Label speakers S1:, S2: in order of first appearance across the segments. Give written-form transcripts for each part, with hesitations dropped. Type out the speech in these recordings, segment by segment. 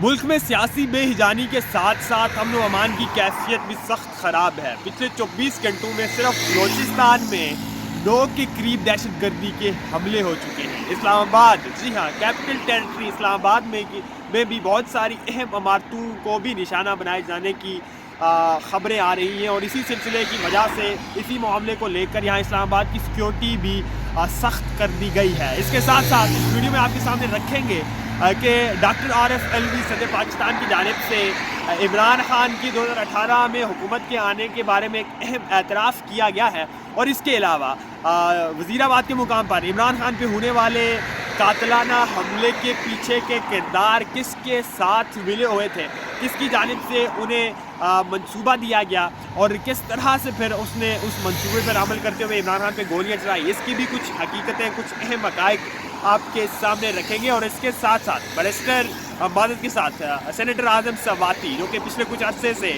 S1: ملک میں سیاسی بے ہجانی کے ساتھ ساتھ امن و امان کی کیفیت بھی سخت خراب ہے۔ پچھلے 24 گھنٹوں میں صرف بلوچستان میں 9 کے قریب دہشت گردی کے حملے ہو چکے ہیں۔ اسلام آباد، جی ہاں، کیپٹل ٹیریٹری اسلام آباد میں بھی بہت ساری اہم عمارتوں کو بھی نشانہ بنائے جانے کی خبریں آ رہی ہیں، اور اسی سلسلے کی وجہ سے اسی معاملے کو لے کر یہاں اسلام آباد کی سیکیورٹی بھی سخت کر دی گئی ہے۔ اس کے ساتھ ساتھ اس ویڈیو میں آپ کے سامنے رکھیں گے کہ ڈاکٹر عارف علوی صدر پاکستان کی جانب سے عمران خان کی 2018 میں حکومت کے آنے کے بارے میں ایک اہم اعتراف کیا گیا ہے، اور اس کے علاوہ وزیر آباد کے مقام پر عمران خان پہ ہونے والے قاتلانہ حملے کے پیچھے کے کردار کس کے ساتھ ملے ہوئے تھے، کس کی جانب سے انہیں منصوبہ دیا گیا، اور کس طرح سے پھر اس نے اس منصوبے پر عمل کرتے ہوئے عمران خان پہ گولیاں چلائی، اس کی بھی کچھ حقیقتیں، کچھ اہم حقائق آپ کے سامنے رکھیں گے۔ اور اس کے ساتھ ساتھ بیرسٹر معذرت کے ساتھ سینیٹر اعظم سواتی، جو کہ پچھلے کچھ عرصے سے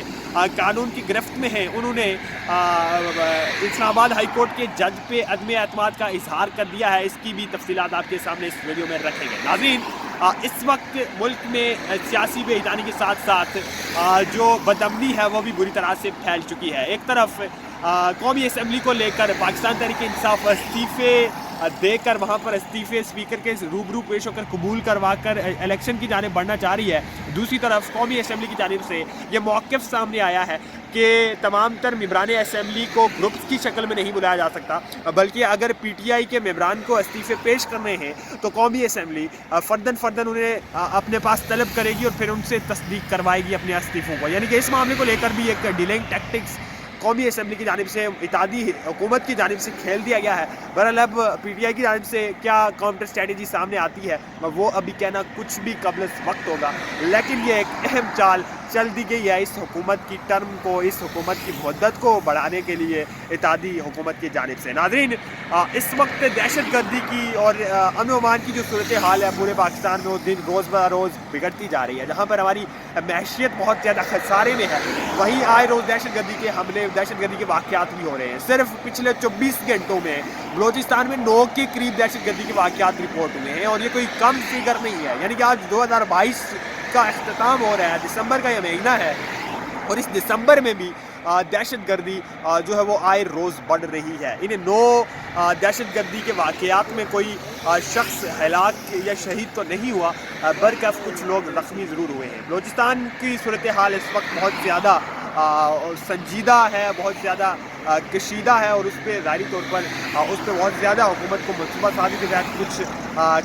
S1: قانون کی گرفت میں ہیں، انہوں نے اسلام آباد ہائی کورٹ کے جج پہ عدم اعتماد کا اظہار کر دیا ہے۔ اس کی بھی تفصیلات آپ کے سامنے اس ویڈیو میں رکھیں گے۔ ناظرین، اس وقت ملک میں سیاسی بے ہجانی کے ساتھ ساتھ جو بدامنی ہے وہ بھی بری طرح سے پھیل چکی ہے۔ ایک طرف قومی اسمبلی کو لے کر پاکستان تحریک انصاف استعفے دے کر وہاں پر استعفے اسپیکر کے روبرو پیش ہو کر قبول کروا کر الیکشن کی جانب بڑھنا چاہ رہی ہے، دوسری طرف قومی اسمبلی کی جانب سے یہ موقف سامنے آیا ہے کہ تمام تر ممبران اسمبلی کو گروپس کی شکل میں نہیں بلایا جا سکتا، بلکہ اگر پی ٹی آئی کے ممبران کو استعفے پیش کرنے ہیں تو قومی اسمبلی فرداً انہیں اپنے پاس طلب کرے گی اور پھر ان سے تصدیق کروائے گی اپنے استعفوں کو، یعنی کہ اس معاملے کو لے کر بھی ایک ڈیلنگ ٹیکٹکس قومی اسمبلی کی جانب سے اتحادی حکومت کی جانب سے کھیل دیا گیا ہے۔ بہرحال اب پی ٹی آئی کی جانب سے کیا کاؤنٹر اسٹریٹجی سامنے آتی ہے وہ ابھی کہنا کچھ بھی قبل وقت ہوگا، لیکن یہ ایک اہم چال چل دی گئی ہے اس حکومت کی ٹرم کو، اس حکومت کی مدت کو بڑھانے کے لیے اتحادی حکومت کی جانب سے۔ ناظرین، اس وقت دہشت گردی کی اور امن و امان کی جو صورتحال ہے پورے پاکستان میں وہ دن روز بروز بگڑتی جا رہی ہے۔ جہاں پر ہماری معیشت بہت زیادہ خسارے میں ہے، وہیں آئے روز دہشت گردی کے حملے، دہشت گردی کے واقعات بھی ہو رہے ہیں۔ صرف پچھلے 24 گھنٹوں میں بلوچستان میں 9 کے قریب دہشت گردی کے واقعات رپورٹ ہوئے ہیں، اور یہ کوئی کم فگر نہیں ہے، یعنی کہ آج 2022 کا اختتام ہو رہا ہے، دسمبر کا یہ مہینہ ہے، اور اس دسمبر میں بھی دہشت گردی جو ہے وہ آئے روز بڑھ رہی ہے۔ انہیں 9 دہشت گردی کے واقعات میں کوئی شخص ہلاک یا شہید تو نہیں ہوا، برکف کچھ لوگ زخمی ضرور ہوئے ہیں۔ بلوچستان کی صورتحال اس وقت بہت زیادہ سنجیدہ ہے، بہت زیادہ کشیدہ ہے، اور اس پہ ظاہری طور پر اس پہ بہت زیادہ حکومت کو منصوبہ سازی کے تحت کچھ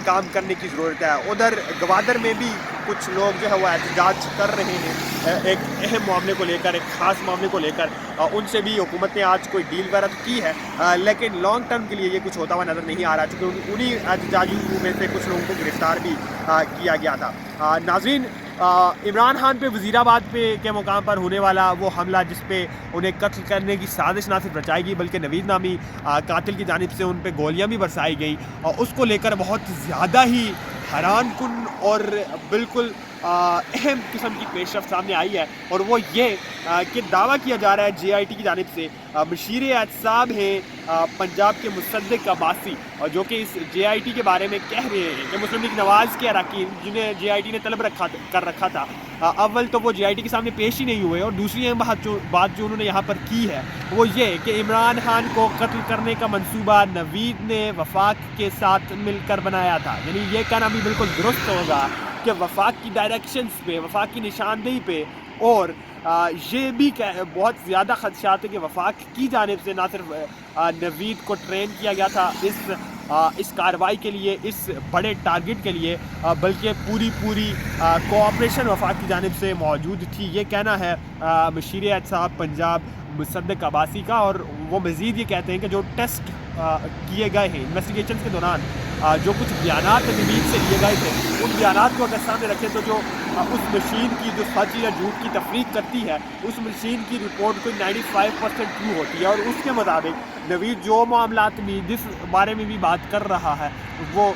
S1: کام کرنے کی ضرورت ہے۔ ادھر گوادر میں بھی کچھ لوگ جو ہے وہ احتجاج کر رہے ہیں ایک اہم معاملے کو لے کر، ایک خاص معاملے کو لے کر، ان سے بھی حکومت نے آج کوئی ڈیل وغیرہ کی ہے، لیکن لانگ ٹرم کے لیے یہ کچھ ہوتا ہوا نظر نہیں آ رہا، چونکہ انہی احتجاجیوں میں سے کچھ لوگوں کو گرفتار بھی کیا گیا تھا۔ ناظرین، عمران خان پہ وزیر آباد کے مقام پر ہونے والا وہ حملہ جس پہ انہیں قتل کرنے کی سازش نہ صرف رچائی گئی بلکہ نوید نامی قاتل کی جانب سے ان پہ گولیاں بھی برسائی گئیں، اور اس کو لے کر بہت زیادہ ہی حیران کن اور بالکل اہم قسم کی پیش رفت سامنے آئی ہے، اور وہ یہ کہ دعویٰ کیا جا رہا ہے جے آئی ٹی کی جانب سے، مشیر احتساب ہیں پنجاب کے مصدق عباسی، اور جو کہ اس جے آئی ٹی کے بارے میں کہہ رہے ہیں کہ مسلم لیگ نواز کے اراکین جنہیں جے آئی ٹی نے طلب کر رکھا تھا، اول تو وہ جے آئی ٹی کے سامنے پیش ہی نہیں ہوئے، اور دوسری اہم بات جو انہوں نے یہاں پر کی ہے وہ یہ کہ عمران خان کو قتل کرنے کا منصوبہ نوید نے وفاق کے ساتھ مل کر بنایا تھا۔ یعنی یہ کہنا بھی بالکل درست ہوگا کہ وفاق کی ڈائریکشنز پہ، وفاق کی نشاندہی پہ، اور یہ بھی بہت زیادہ خدشات ہے کہ وفاق کی جانب سے نہ صرف نوید کو ٹرین کیا گیا تھا اس کارروائی کے لیے، اس بڑے ٹارگٹ کے لیے، بلکہ پوری کوآپریشن وفاق کی جانب سے موجود تھی۔ یہ کہنا ہے مشیر احتساب پنجاب مصدق عباسی کا، اور وہ مزید یہ کہتے ہیں کہ جو ٹیسٹ کیے گئے ہیں انویسٹیگیشنز کے دوران، جو کچھ بیانات نوید سے لیے گئے تھے، ان بیانات کو اگر سامنے رکھیں تو جو اس مشین کی جو سچ یا جھوٹ کی تفریق کرتی ہے، اس مشین کی رپورٹ کوئی 95% ٹرو ہوتی ہے، اور اس کے مطابق نوید جو معاملات میں جس بارے میں بھی بات کر رہا ہے وہ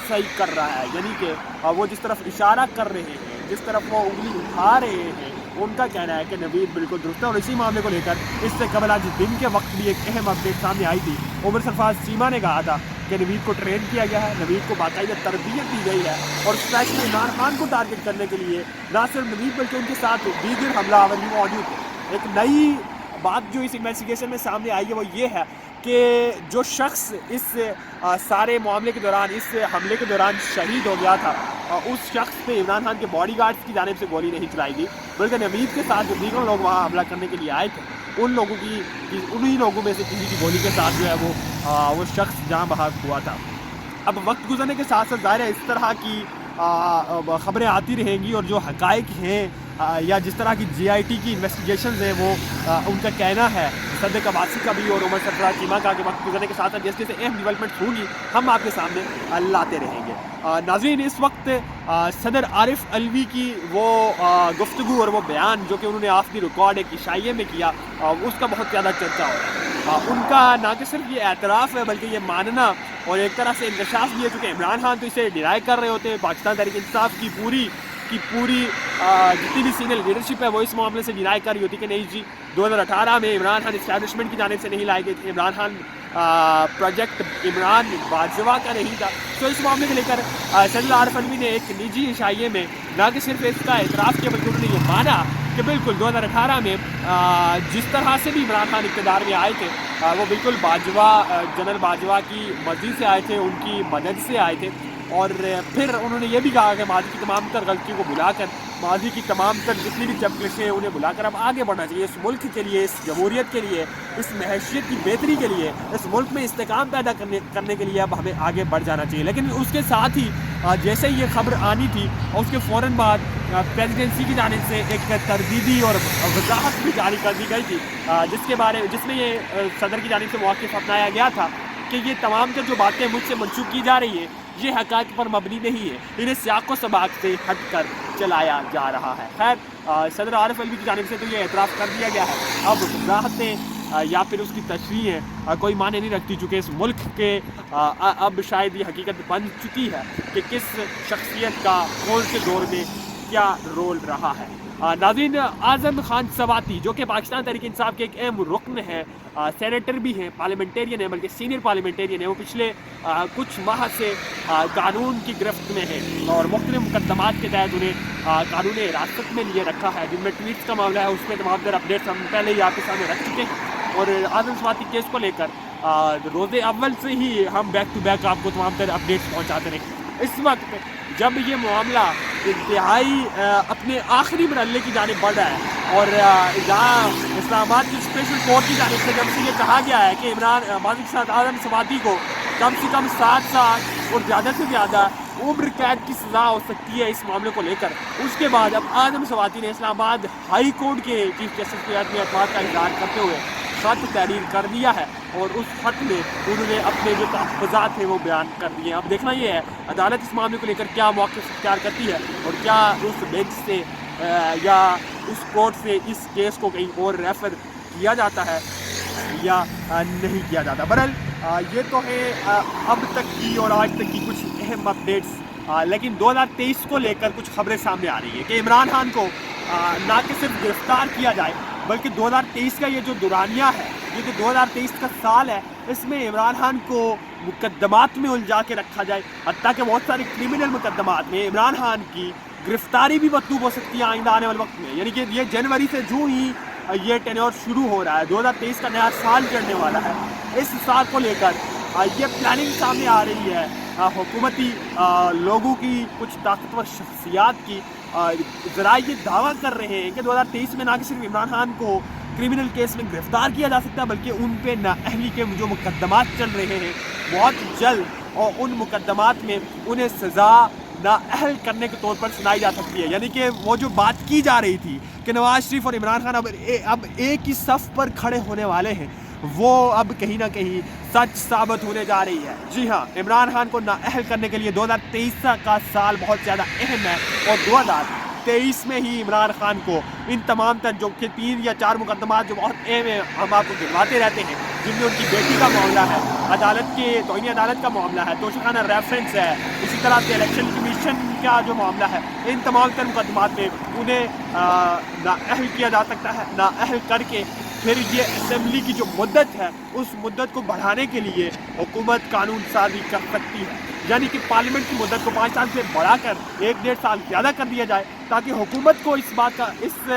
S1: صحیح کر رہا ہے، یعنی کہ وہ جس طرف اشارہ کر رہے ہیں، جس طرف وہ انگلی اٹھا رہے ہیں، ان کا کہنا ہے کہ نوید بالکل درست ہے۔ اور اسی معاملے کو لے کر اس سے قبل آج دن کے وقت بھی ایک اہم اپڈیٹ سامنے آئی تھی۔ عمر سرفراز چیمہ نے کہا تھا کہ نوید کو ٹرین کیا گیا ہے, نوید کو باقاعدہ تربیت دی گئی ہے, اور اسپیشلی عمران خان کو ٹارگٹ کرنے کے لیے نہ صرف نوید بلکہ ان کے ساتھ دیگر حملہ آور بھی موجود تھے. ایک نئی بات جو اس انویسٹیگیشن میں سامنے آئی ہے وہ یہ ہے کہ جو شخص اس سارے معاملے کے دوران, اس حملے کے دوران شہید ہو گیا تھا, اس شخص پہ عمران خان کے باڈی گارڈز کی جانب سے گولی نہیں چلائی گئی, بلکہ نوید کے ساتھ جو دیگر لوگ وہاں حملہ کرنے کے لیے آئے تھے انہی لوگوں میں سے کسی کی گولی کے ساتھ جو ہے وہ شخص جہاں بحق ہوا تھا. اب وقت گزرنے کے ساتھ ساتھ ظاہر ہے اس طرح کی خبریں آتی رہیں گی, اور جو حقائق ہیں یا جس طرح کی GIT کی انویسٹیگیشنز ہیں وہ ان کا کہنا ہے, صدق عباسی کا بھی اور عمر سرفراز چیمہ کا, کہ وقت گزرنے کے ساتھ ساتھ جیسے جیسے اہم ڈیولپمنٹ ہوں گی ہم آپ کے سامنے لاتے رہیں گے. ناظرین, اس وقت صدر عارف علوی کی وہ گفتگو اور وہ بیان جو کہ انہوں نے آف دی ریکارڈ ایک عشائیے میں کیا, اس کا بہت زیادہ چرچا ہو رہا ہے. ان کا نہ کہ صرف یہ اعتراف ہے بلکہ یہ ماننا اور ایک طرح سے انکشاف بھی ہے, چونکہ عمران خان تو اسے ڈینائی کر رہے ہوتے ہیں, پاکستان تحریک انصاف کی پوری جتنی بھی سینئر لیڈرشپ ہے وہ اس معاملے سے ڈینائی کر رہی ہوتی کہ نہیں جی 2018 میں عمران خان اسٹیبلشمنٹ کی جانب سے نہیں لائے گئے تھے, عمران خان پروجیکٹ عمران باجوہ کا نہیں تھا. تو اس معاملے کو لے کر صدر عارف علوی نے ایک نجی عشائیے میں نہ کہ صرف اس کا اعتراف کیا بلکہ انہوں نے یہ مانا کہ بالکل 2018 میں جس طرح سے بھی عمران خان اقتدار میں آئے تھے وہ بالکل باجوہ, جنرل باجوہ کی مرضی سے آئے تھے, ان کی مدد سے آئے تھے. اور پھر انہوں نے یہ بھی کہا کہ ماضی کی تمام تر غلطیوں کو بھلا کر, ماضی کی تمام تر جتنی بھی چپکشیں ہیں انہیں بھلا کر اب آگے بڑھنا چاہیے, اس ملک کے لیے, اس جمہوریت کے لیے, اس معیشت کی بہتری کے لیے, اس ملک میں استحکام پیدا کرنے کے لیے اب ہمیں آگے بڑھ جانا چاہیے. لیکن اس کے ساتھ ہی جیسے یہ خبر آنی تھی اور اس کے فوراً بعد پریزیڈنسی کی جانب سے ایک تردیدی اور وضاحت بھی جاری کر دی گئی تھی, جس میں یہ صدر کی جانب سے موقف اپنایا گیا تھا کہ یہ تمام جو باتیں مجھ سے منسوخ کی جا رہی ہیں یہ حقائق پر مبنی نہیں ہے, انہیں سیاق و سباق سے ہٹ کر چلایا جا رہا ہے. خیر, صدر عارف علوی کی جانب سے تو یہ اعتراف کر دیا گیا ہے, اب وضاحتیں یا پھر اس کی تشریح کوئی معنی نہیں رکھتی, چونکہ اس ملک کے اب شاید یہ حقیقت بن چکی ہے کہ کس شخصیت کا کون سے دور میں کیا رول رہا ہے. ناظرین, اعظم خان سواتی جو کہ پاکستان تحریک انصاف کے ایک اہم رکن ہے, سینیٹر بھی ہیں, پارلیمنٹیرین ہیں, بلکہ سینئر پارلیمنٹیرین ہیں, وہ پچھلے کچھ ماہ سے قانون کی گرفت میں ہیں اور مختلف مقدمات کے تحت انہیں قانون حراست میں لیے رکھا ہے, جن میں ٹویٹس کا معاملہ ہے, اس میں تمام تر اپڈیٹس ہم پہلے ہی آپ کے سامنے رکھ چکے ہیں. اور اعظم سواتی کیس کو لے کر روز اول سے ہی ہم بیک ٹو بیک آپ کو تمام تر اپڈیٹس پہنچاتے رہے. اس وقت جب یہ معاملہ انتہائی اپنے آخری مرحلے کی جانب بڑھ رہا ہے اور جہاں اسلام آباد کی اسپیشل کورٹ کی جانب سے جب سے یہ کہا گیا ہے کہ ماضی کے ساتھ اعظم سواتی کو کم سے کم 7 سال اور زیادہ سے زیادہ عمر قید کی سزا ہو سکتی ہے اس معاملے کو لے کر, اس کے بعد اب اعظم سواتی نے اسلام آباد ہائی کورٹ کے چیف جسٹس کے میں اعتماد کا اظہار کرتے ہوئے خط تحریر کر دیا ہے, اور اس خط میں انہوں نے اپنے جو تحفظات ہیں وہ بیان کر دیے ہیں. اب دیکھنا یہ ہے عدالت اس معاملے کو لے کر کیا موقف اختیار کرتی ہے اور کیا اس بینچ سے یا اس کورٹ سے اس کیس کو کہیں اور ریفر کیا جاتا ہے یا نہیں کیا جاتا. بہرحال یہ تو ہے اب تک کی اور آج تک کی کچھ اہم اپڈیٹس, لیکن 2023 کو لے کر کچھ خبریں سامنے آ رہی ہیں کہ عمران خان کو نہ کہ صرف گرفتار کیا جائے بلکہ 2023 کا یہ جو دورانیہ ہے, یہ جو 2023 کا سال ہے, اس میں عمران خان کو مقدمات میں الجھا کے رکھا جائے, حتیٰ کہ بہت سارے کرمنل مقدمات میں عمران خان کی گرفتاری بھی مطلوب ہو سکتی ہے آئندہ آنے والے وقت میں. یعنی کہ یہ جنوری سے جو ہی یہ ٹینیور شروع ہو رہا ہے, 2023 کا نیا سال چڑھنے والا ہے, اس سال کو لے کر یہ پلاننگ سامنے آ رہی ہے حکومتی لوگوں کی, کچھ طاقتور شخصیات کی. ذرائع یہ دعویٰ کر رہے ہیں کہ 2023 میں نہ کہ صرف عمران خان کو کرمنل کیس میں گرفتار کیا جا سکتا ہے بلکہ ان پہ نااہلی کے جو مقدمات چل رہے ہیں بہت جلد اور ان مقدمات میں انہیں سزا نااہل کرنے کے طور پر سنائی جا سکتی ہے. یعنی کہ وہ جو بات کی جا رہی تھی کہ نواز شریف اور عمران خان اب ایک ہی صف پر کھڑے ہونے والے ہیں, وہ اب کہیں نہ کہیں سچ ثابت ہونے جا رہی ہے. جی ہاں, عمران خان کو نااہل کرنے کے لیے 2023 کا سال بہت زیادہ اہم ہے, اور 2023 میں ہی عمران خان کو ان تمام تر جو کہ 3 یا 4 مقدمات جو بہت اہم ہیں ہم آپ کو دلواتے رہتے ہیں, جن میں ان کی بیٹی کا معاملہ ہے, عدالت کے توہین عدالت کا معاملہ ہے, توشیخانہ ریفرنس ہے, اسی طرح سے الیکشن کمیشن کا جو معاملہ ہے, ان تمام تر مقدمات میں انہیں نااہل کیا جا سکتا ہے, نااہل کر کے پھر یہ اسمبلی کی جو مدت ہے اس مدت کو بڑھانے کے لیے حکومت قانون سازی کر سکتی ہے، یعنی کہ پارلیمنٹ کی مدت کو 5 سال سے بڑھا کر 1-1.5 سال زیادہ کر دیا جائے، تاکہ حکومت کو اس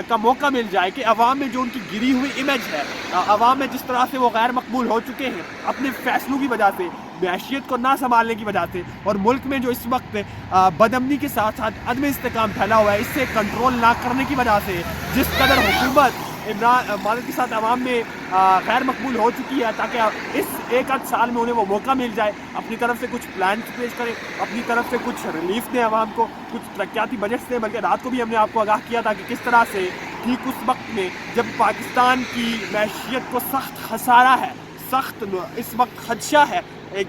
S1: کا موقع مل جائے کہ عوام میں جو ان کی گری ہوئی امیج ہے، عوام میں جس طرح سے وہ غیر مقبول ہو چکے ہیں اپنے فیصلوں کی وجہ سے، معیشیت کو نہ سنبھالنے کی وجہ سے، اور ملک میں جو اس وقت بد امنی کے ساتھ ساتھ عدم استحکام پھیلا ہوا ہے، اس سے کنٹرول نہ کرنے کی وجہ سے جس قدر حکومت عمران کے ساتھ عوام میں غیر مقبول ہو چکی ہے، تاکہ اس 1-8 سال میں انہیں وہ موقع مل جائے، اپنی طرف سے کچھ پلانس پیش کریں، اپنی طرف سے کچھ ریلیف دیں عوام کو، کچھ ترقیاتی بجٹس دیں۔ بلکہ رات کو بھی ہم نے آپ کو آگاہ کیا تھا کہ کس طرح سے ٹھیک اس وقت میں جب پاکستان کی معیشیت کو سخت خسارہ ہے، سخت اس وقت خدشہ ہے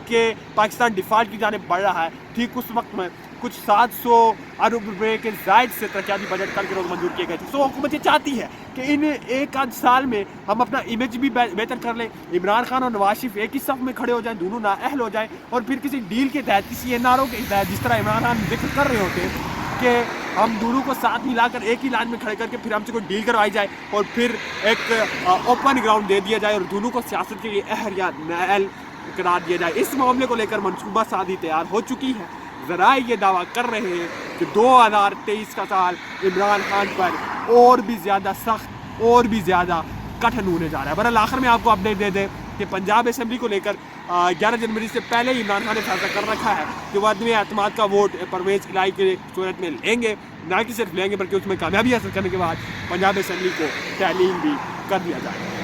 S1: کہ پاکستان ڈیفالٹ کی جانب بڑھ رہا ہے، ٹھیک اس وقت میں کچھ 700 ارب روپے کے زائد سے ترقیاتی بجٹ کل کے روز منظور کیے گئے تھے۔ سو حکومت یہ چاہتی ہے کہ ان 1-8 سال میں ہم اپنا امیج بھی بہتر کر لیں، عمران خان اور نواز شریف ایک ہی صف میں کھڑے ہو جائیں، دونوں نااہل ہو جائیں، اور پھر کسی ڈیل کے تحت، کسی این آر او کے تحت، جس طرح عمران خان ذکر کر رہے ہوتے ہیں کہ ہم دونوں کو ساتھ ملا کر ایک ہی لائن میں کھڑے کر کے پھر ہم سے کوئی ڈیل کروائی جائے، اور پھر ایک اوپن گراؤنڈ دے دیا جائے اور دونوں کو سیاست کے لیے اہل یا نااہل قرار دیا جائے۔ اس معاملے کو لے کر منصوبہ سازی تیار ہو چکی ہے۔ ذرائع یہ دعویٰ کر رہے ہیں کہ 2023 کا سال عمران خان پر اور بھی زیادہ سخت اور بھی زیادہ کٹھن ہونے جا رہا ہے۔ بہرحال آخر میں آپ کو اپڈیٹ دے دیں کہ پنجاب اسمبلی کو لے کر 11 جنوری سے پہلے ہی عمران خان نے فیصلہ کر رکھا ہے کہ وہ عدم اعتماد کا ووٹ پرویز الہی کی صورت میں لیں گے، نہ کہ صرف لیں گے بلکہ اس میں کامیابی حاصل کرنے کے بعد پنجاب اسمبلی کو تعلیم بھی کر دیا جائے گا۔